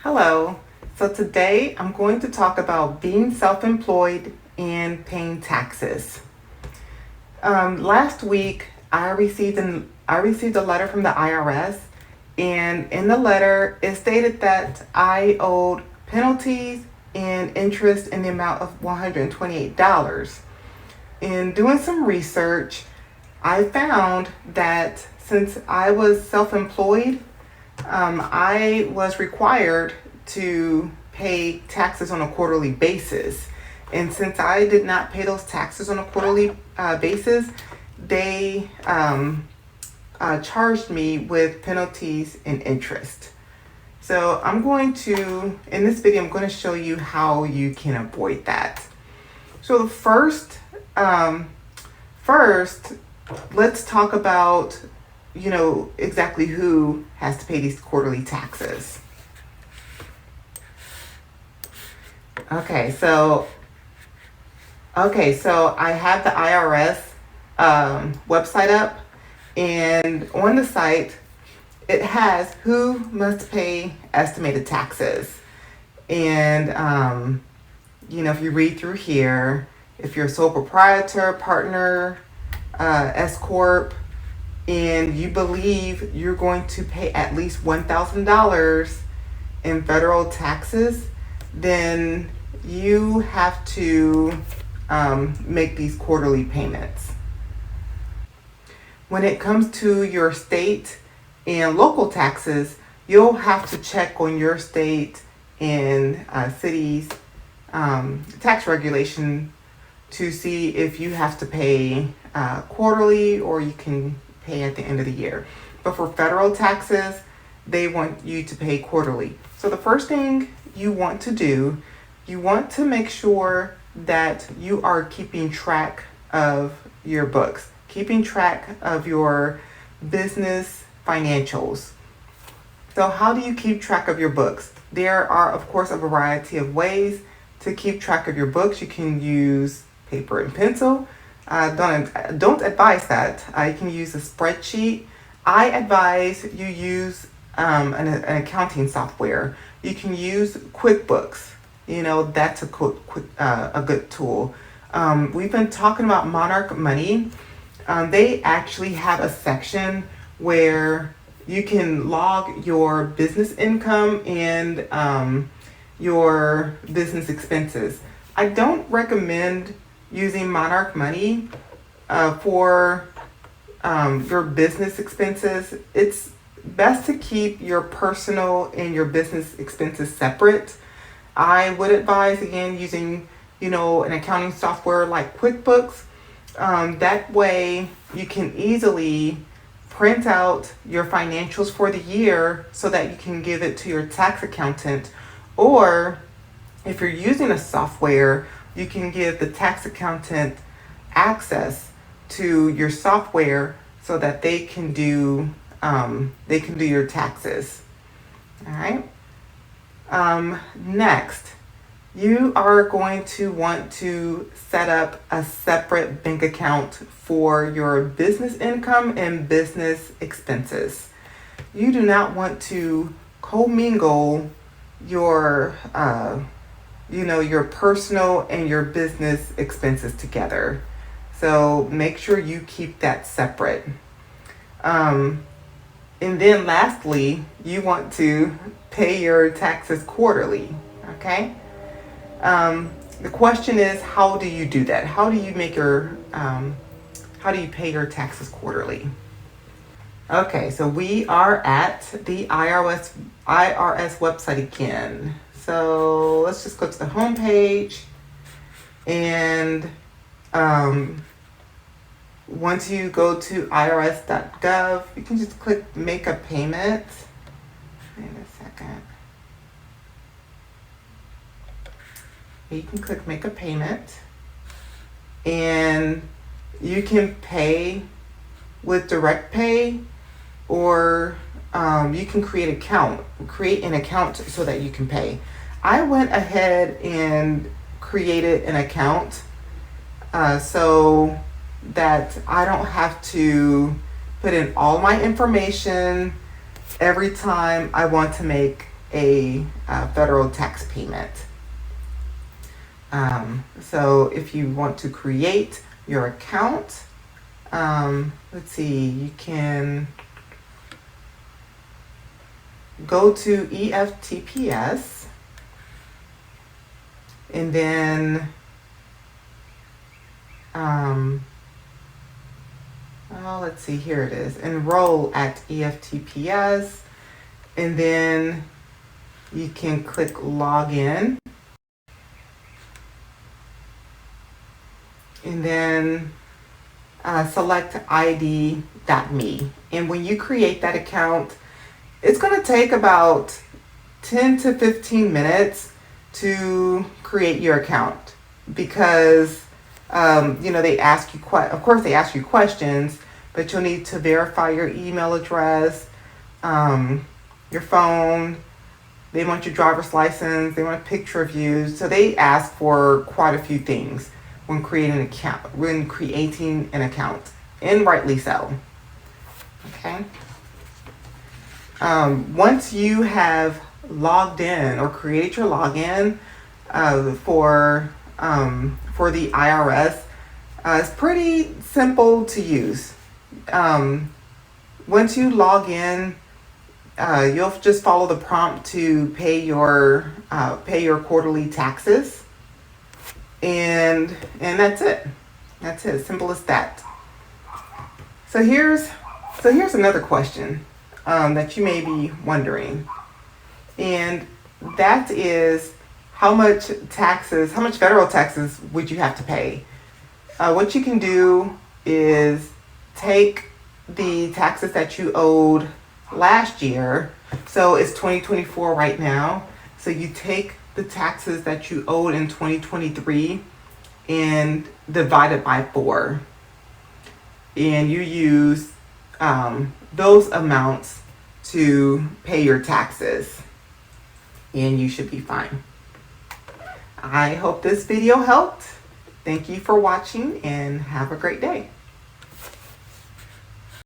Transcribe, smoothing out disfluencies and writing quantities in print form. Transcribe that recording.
Hello. So today I'm going to talk about being self-employed and paying taxes. Last week I received a letter from the IRS, and in the letter it stated that I owed penalties and interest in the amount of $128. In doing some research, I found that since I was self-employed, I was required to pay taxes on a quarterly basis. And since I did not pay those taxes on a quarterly basis, they charged me with penalties and interest. So in this video, I'm going to show you how you can avoid that. So first, let's talk about exactly who has to pay these quarterly taxes. Okay, so I have the IRS website up, and on the site it has who must pay estimated taxes. And if you read through here, if you're a sole proprietor, partner, S corp, and you believe you're going to pay at least $1,000 in federal taxes, then you have to make these quarterly payments. When it comes to your state and local taxes, you'll have to check on your state and city's tax regulation to see if you have to pay quarterly or you can pay at the end of the year. But for federal taxes, they want you to pay quarterly. So the first thing you want to do, you want to make sure that you are keeping track of your books, keeping track of your business financials. So how do you keep track of your books? There are, of course, a variety of ways to keep track of your books. You can use paper and pencil. Don't advise that. You can use a spreadsheet. I advise you use an accounting software. You can use QuickBooks. That's a good tool. We've been talking about Monarch Money. They actually have a section where you can log your business income and your business expenses. I don't recommend using Monarch Money for your business expenses. It's best to keep your personal and your business expenses separate. I would advise, again, using an accounting software like QuickBooks. That way you can easily print out your financials for the year so that you can give it to your tax accountant. Or if you're using a software, you can give the tax accountant access to your software so that they can do your taxes. All right. Next, you are going to want to set up a separate bank account for your business income and business expenses. You do not want to commingle your your personal and your business expenses together. So make sure you keep that separate. And then lastly, you want to pay your taxes quarterly, okay? The question is, how do you do that? How do you pay your taxes quarterly? Okay, so we are at the IRS website again. So let's just go to the home page, and once you go to irs.gov, you can just click make a payment. Wait a second. You can click make a payment, and you can pay with direct pay, or you can create an account so that you can pay. I went ahead and created an account so that I don't have to put in all my information every time I want to make a federal tax payment. So if you want to create your account, let's see, you can go to EFTPS, and then let's see, here it is, enroll at EFTPS, and then you can click login, and then select ID.me. And when you create that account, it's going to take about 10 to 15 minutes to create your account, because they ask you of course they ask you questions, but you'll need to verify your email address, your phone. They want your driver's license. They want a picture of you. So they ask for quite a few things when creating an account, and rightly so. Okay. Once you have logged in or created your login for the IRS, it's pretty simple to use. Once you log in, you'll just follow the prompt to pay your quarterly taxes, and that's it. That's it. Simple as that. So here's another question that you may be wondering, and that is, how much federal taxes would you have to pay? What you can do is take the taxes that you owed last year. So it's 2024 right now. So you take the taxes that you owed in 2023 and divide it by 4. And you use those amounts to pay your taxes, and you should be fine. I hope this video helped. Thank you for watching, and have a great day.